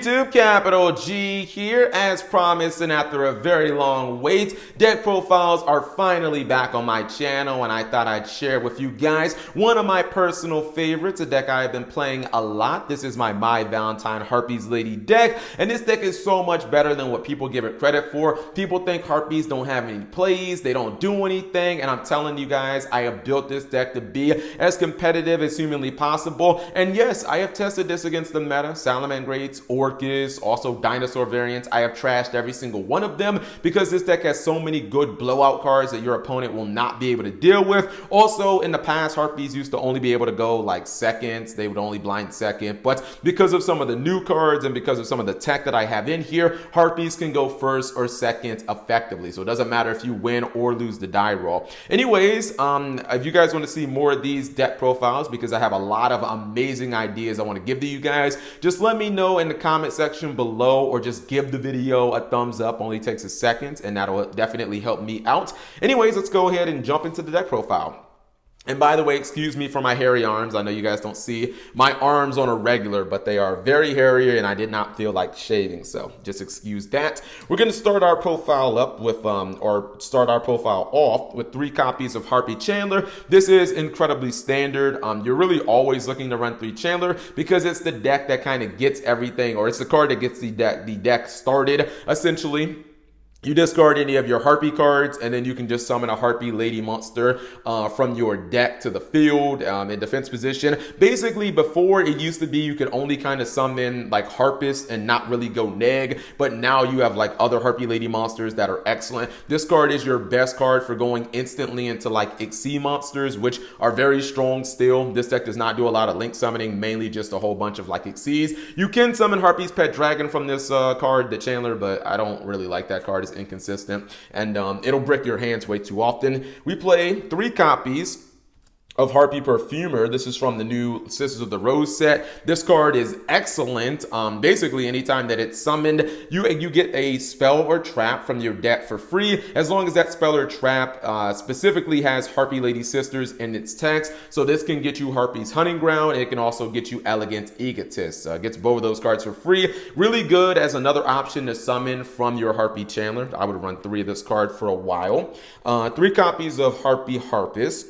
YouTube? Capital G here, as promised, and after a very long wait, deck profiles are finally back on my channel, and I thought I'd share with you guys one of my personal favorites, a deck I have been playing a lot. This is my Mai Valentine Harpie's Lady deck, and this deck is so much better than what people give it credit for. People think Harpies don't have any plays, they don't do anything, and I'm telling you guys, I have built this deck to be as competitive as humanly possible. And yes, I have tested this against the meta, Salamangreats, Orcus, also dinosaur variants. I have trashed every single one of them because this deck has so many good blowout cards that your opponent will not be able to deal with. Also, in the past, Harpies used to only be able to go like seconds. They would only blind second. But because of some of the new cards and because of some of the tech that I have in here, Harpies can go first or second effectively. So it doesn't matter if you win or lose the die roll. Anyways, if you guys want to see more of these deck profiles, because I have a lot of amazing ideas I want to give to you guys, just let me know in the comment section below, or just give the video a thumbs up. Only takes a second, and that'll definitely help me out. Anyways, let's go ahead and jump into the deck profile. And by the way, excuse me for my hairy arms. I know you guys don't see my arms on a regular, but they are very hairy and I did not feel like shaving. So just excuse that. We're going to start our profile up with, start our profile off with 3 copies of Harpie Chandler. This is incredibly standard. You're really always looking to run 3 Chandler because it's the deck that kind of gets everything, or it's the card that gets the deck started, essentially. You discard any of your Harpie cards, and then you can just summon a Harpie Lady monster from your deck to the field in defense position. Basically, before it used to be you could only kind of summon like Harpist and not really go neg, but now you have like other Harpie Lady monsters that are excellent. This card is your best card for going instantly into like Xyz monsters, which are very strong still. This deck does not do a lot of link summoning, mainly just a whole bunch of like Xyz. You can summon Harpie's Pet Dragon from this card, the Chandler, but I don't really like that card. It's inconsistent, and it'll brick your hands way too often. We play 3 copies of Harpie Perfumer. This is from the new Sisters of the Rose set. This card is excellent. Basically, anytime that it's summoned, you get a spell or trap from your deck for free, as long as that spell or trap specifically has Harpie Lady Sisters in its text. So this can get you Harpie's Hunting Ground, and it can also get you Elegant Egotist. Gets both of those cards for free. Really good as another option to summon from your Harpie Chandler. I would run 3 of this card for a while. 3 copies of Harpie Harpist.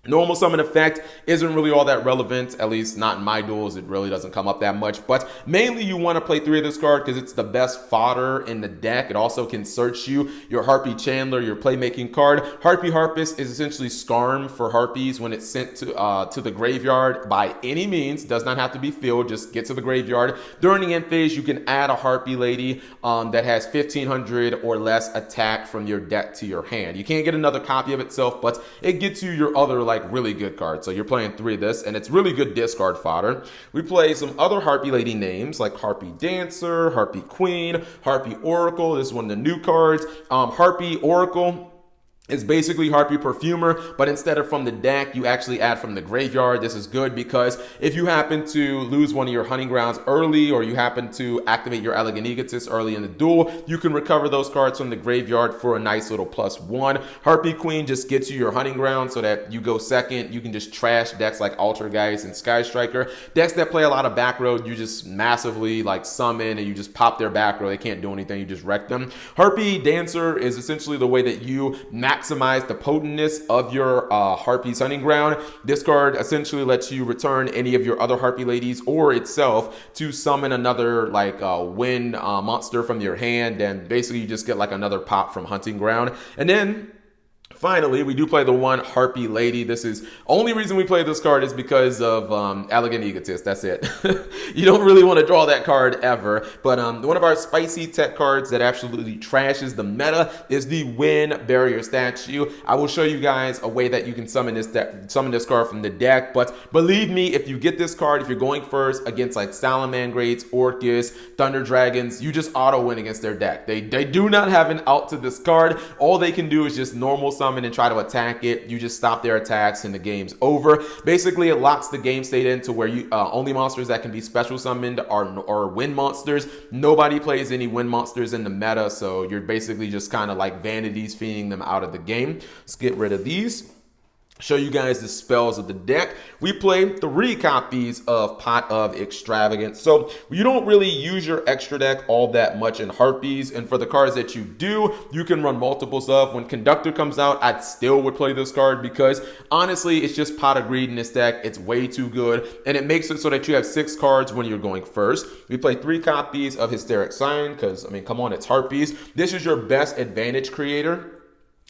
Normal summon effect isn't really all that relevant, at least not in my duels. It really doesn't come up that much, but mainly you want to play 3 of this card because it's the best fodder in the deck. It also can search you your Harpie Chandler, your playmaking card. Harpie Harpist is essentially Scarm for Harpies when it's sent to the graveyard by any means. Does not have to be filled, just get to the graveyard. During the end phase, you can add a Harpie Lady that has 1500 or less attack from your deck to your hand. You can't get another copy of itself, but it gets you your other like really good cards. So you're playing 3 of this, and it's really good discard fodder. We play some other Harpie Lady names like Harpie Dancer, Harpie Queen, Harpie Oracle. This is one of the new cards. Harpie Oracle is basically Harpie Perfumer, but instead of from the deck, you actually add from the graveyard. This is good because if you happen to lose one of your hunting grounds early, or you happen to activate your Elegant Egotist early in the duel, you can recover those cards from the graveyard for a nice little +1. Harpie Queen just gets you your hunting ground so that you go second. You can just trash decks like Altergeist and Sky Striker. Decks that play a lot of back row, you just massively like summon and you just pop their back row. They can't do anything, you just wreck them. Harpie Dancer is essentially the way that you maximize the potentness of your Harpie's Hunting Ground. This card essentially lets you return any of your other Harpie Ladies or itself to summon another like wind monster from your hand, and basically you just get like another pop from Hunting Ground. And then finally, we do play the one Harpie Lady. This is only reason we play this card is because of Elegant Egotist. That's it. You don't really want to draw that card ever. But one of our spicy tech cards that absolutely trashes the meta is the Wind Barrier Statue. I will show you guys a way that you can summon this card from the deck. But believe me, if you get this card, if you're going first against like Salamangreats, Orcus, Thunder Dragons, you just auto win against their deck. They do not have an out to this card. All they can do is just normal summon and try to attack it. You just stop their attacks and the game's over. Basically, it locks the game state into where you only monsters that can be special summoned are wind monsters. Nobody plays any wind monsters in the meta, so you're basically just kind of like vanities feeding them out of the game. Let's get rid of these. show you guys the spells of the deck. We play 3 copies of Pot of Extravagance. So you don't really use your extra deck all that much in Harpies. And for the cards that you do, you can run multiples of. When Conductor comes out, I still would play this card because honestly, it's just Pot of Greed in this deck. It's way too good. And it makes it so that you have 6 cards when you're going first. We play 3 copies of Hysteric Sign because, I mean, come on, it's Harpies. This is your best advantage creator.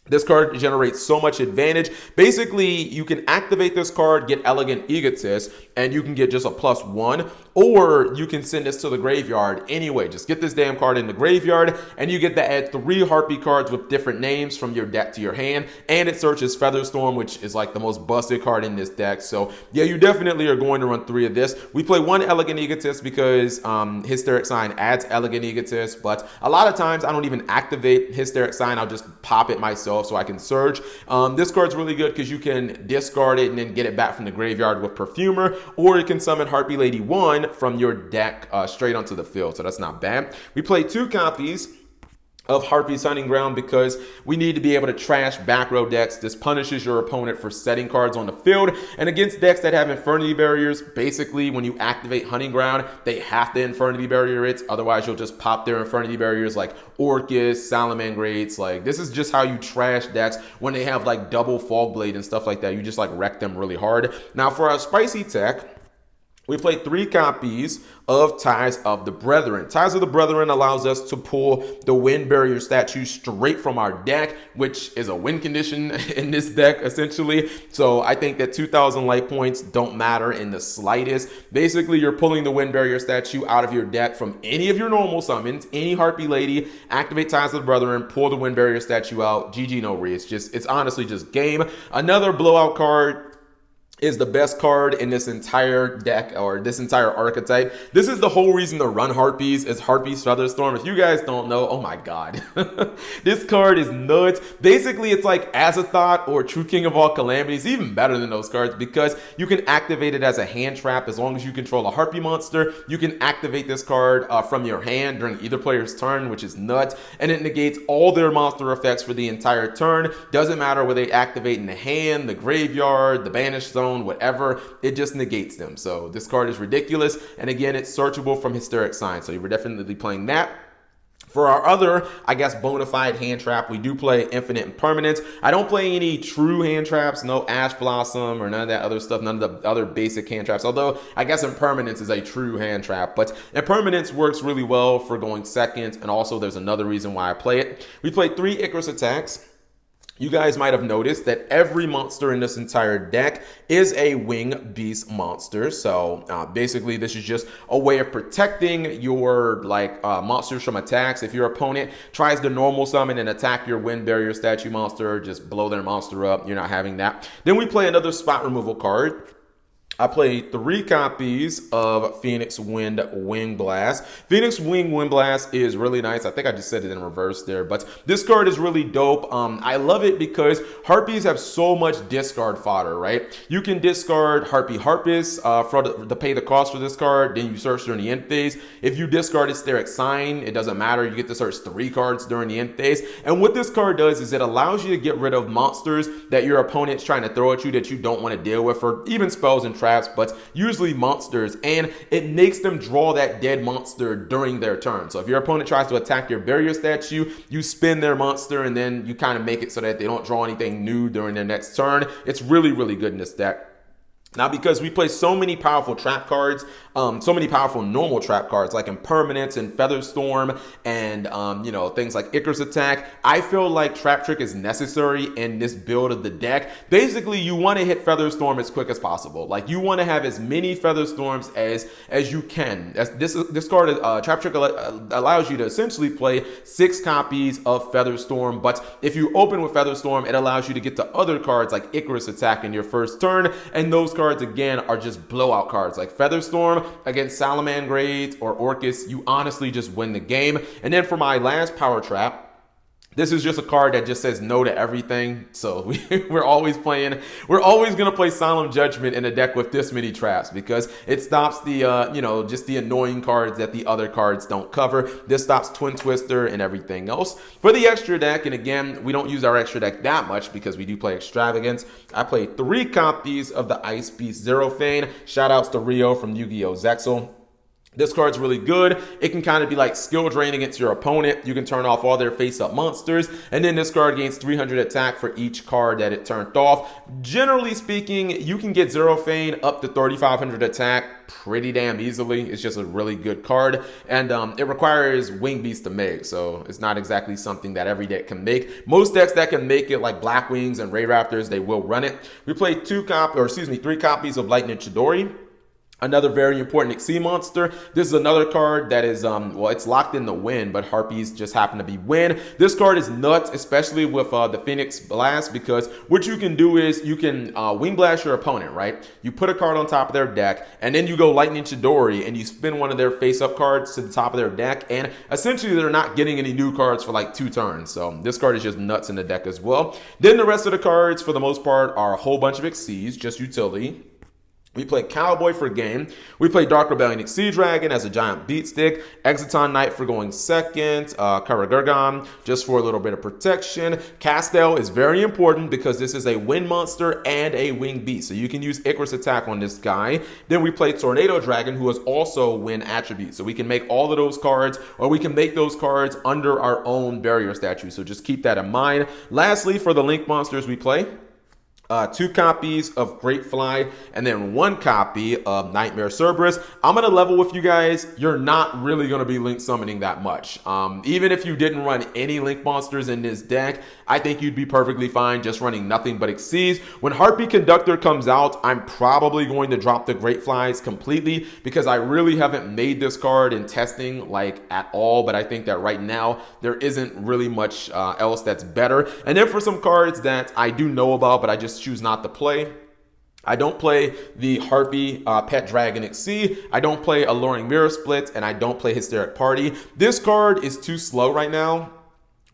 This card generates so much advantage. Basically, you can activate this card, get Elegant Egotist, and you can get just a +1, or you can send this to the graveyard anyway. Just get this damn card in the graveyard, and you get to add 3 Harpie cards with different names from your deck to your hand, and it searches Featherstorm, which is like the most busted card in this deck. So yeah, you definitely are going to run 3 of this. We play 1 Elegant Egotist because Hysteric Sign adds Elegant Egotist, but a lot of times I don't even activate Hysteric Sign. I'll just pop it myself so I can search. This card's really good because you can discard it and then get it back from the graveyard with Perfumer, or you can summon Harpie Lady 1 from your deck straight onto the field, so that's not bad. We play 2 copies of Harpie's Hunting Ground because we need to be able to trash back row decks. This punishes your opponent for setting cards on the field, and against decks that have Infernity Barriers, basically when you activate Hunting Ground, they have to Infernity Barrier it, otherwise you'll just pop their Infernity Barriers like Orcus, Salamangreats. Like, this is just how you trash decks when they have like double Fog Blade and stuff like that. You just like wreck them really hard. Now for our spicy tech, we play 3 copies of Ties of the Brethren. Ties of the Brethren allows us to pull the Wind Barrier statue straight from our deck, which is a win condition in this deck, essentially. So I think that 2,000 life points don't matter in the slightest. Basically, you're pulling the Wind Barrier statue out of your deck from any of your normal summons, any Harpie Lady, activate Ties of the Brethren, pull the Wind Barrier statue out, GG no re. It's honestly just game. Another blowout card is the best card in this entire deck, or this entire archetype. This is the whole reason to run Harpies, is Harpie's Featherstorm. If you guys don't know, oh my god. This card is nuts. Basically, it's like Azathoth or True King of All Calamities, even better than those cards because you can activate it as a hand trap. As long as you control a Harpie monster, you can activate this card from your hand during either player's turn, which is nuts, and it negates all their monster effects for the entire turn. Doesn't matter whether they activate in the hand, the graveyard, the banished zone, whatever, it just negates them. So this card is ridiculous, and again, it's searchable from Hysteric Sign, so you're definitely playing that. For our other, I guess, bona fide hand trap, we do play Infinite Impermanence. I don't play any true hand traps, no Ash Blossom or none of that other stuff, none of the other basic hand traps, although I guess Impermanence is a true hand trap. But Impermanence works really well for going second, and also there's another reason why I play it. We play 3 Icarus attacks. You guys might have noticed that every monster in this entire deck is a wing beast monster. So basically, this is just a way of protecting your monsters from attacks. If your opponent tries to normal summon and attack your Wind Barrier statue monster, just blow their monster up. You're not having that. Then we play another spot removal card. I played 3 copies of Phoenix Wind Wing Blast. Phoenix Wing Wind Blast is really nice. I think I just said it in reverse there, but this card is really dope. I love it because Harpies have so much discard fodder, right? You can discard Harpie Harpist to pay the cost for this card. Then you search during the end phase. If you discard Hysteric Sign, it doesn't matter. You get to search 3 cards during the end phase. And what this card does is it allows you to get rid of monsters that your opponent's trying to throw at you that you don't want to deal with, or even spells and traps, but usually monsters, and it makes them draw that dead monster during their turn. So if your opponent tries to attack your barrier statue, you spin their monster, and then you kind of make it so that they don't draw anything new during their next turn. It's really, really good in this deck. Now, because we play so many powerful trap cards, so many powerful normal trap cards like Impermanence and Featherstorm and, things like Icarus Attack, I feel like Trap Trick is necessary in this build of the deck. Basically, you want to hit Featherstorm as quick as possible. Like, you want to have as many Featherstorms as you can. This card, Trap Trick allows you to essentially play 6 copies of Featherstorm, but if you open with Featherstorm, it allows you to get to other cards like Icarus Attack in your first turn, and those cards again are just blowout cards like Featherstorm against Salamangreat or Orcus. You honestly just win the game. And then for my last power trap, This is just a card that just says no to everything. So we're always going to play Solemn Judgment in a deck with this many traps because it stops the, just the annoying cards that the other cards don't cover. This stops Twin Twister and everything else. For the extra deck, and again, we don't use our extra deck that much because we do play Extravagance. I play 3 copies of the Ice Beast Zerophane. Shout outs to Rio from Yu-Gi-Oh! Zexal. This card's really good. It can kind of be like skill drain against your opponent. You can turn off all their face-up monsters. And then this card gains 300 attack for each card that it turned off. Generally speaking, you can get Zerophane up to 3,500 attack pretty damn easily. It's just a really good card. And it requires Wing Beast to make. So it's not exactly something that every deck can make. Most decks that can make it, like Black Wings and Ray Raptors, they will run it. We play 3 copies of Lightning Chidori. Another very important Xyz monster. This is another card that is, it's locked in the win, but Harpies just happen to be win. This card is nuts, especially with the Phoenix Blast, because what you can do is you can Wing Blast your opponent, right? You put a card on top of their deck, and then you go Lightning Chidori, and you spin one of their face-up cards to the top of their deck, and essentially they're not getting any new cards for like 2 turns. So this card is just nuts in the deck as well. Then the rest of the cards, for the most part, are a whole bunch of Xyz, just utility. We play Cowboy for game. We play Dark Rebellion Xyz Dragon as a giant beat stick. Exiton Knight for going second. Karagurgan just for a little bit of protection. Castel is very important because this is a wind monster and a wing beast. So you can use Icarus attack on this guy. Then we play Tornado Dragon, who is also wind attribute. So we can make all of those cards, or we can make those cards under our own barrier statue. So just keep that in mind. Lastly, for the Link monsters we play, 2 copies of Great Fly, and then 1 copy of Nightmare Cerberus. I'm going to level with you guys. You're not really going to be Link summoning that much. Even if you didn't run any Link monsters in this deck, I think you'd be perfectly fine just running nothing but Xyz. When Harpie Conductor comes out, I'm probably going to drop the Great Flies completely because I really haven't made this card in testing like at all, but I think that right now there isn't really much else that's better. And then for some cards that I do know about, but I just choose not to play, I don't play the Harpie Pet Dragon Xyz, I don't play Alluring Mirror Split, and I don't play Hysteric Party. This card is too slow right now.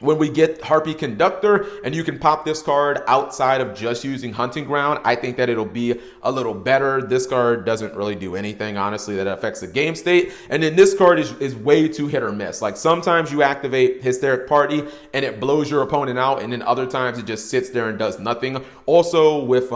When we get Harpie Conductor and you can pop this card outside of just using Hunting Ground, I think that it'll be a little better. This card doesn't really do anything, honestly, that affects the game state. And then this card is way too hit or miss. Like sometimes you activate Hysteric Party and it blows your opponent out, and then other times it just sits there and does nothing. Also with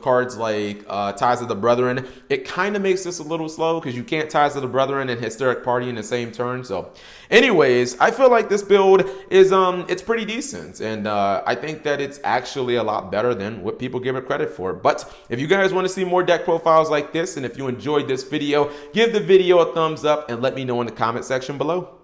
cards like Ties of the Brethren, it kind of makes this a little slow because you can't Ties of the Brethren and Hysteric Party in the same turn. So anyways, I feel like this build is it's pretty decent, and I think that it's actually a lot better than what people give it credit for. But if you guys want to see more deck profiles like this, and if you enjoyed this video, give the video a thumbs up and let me know in the comment section below.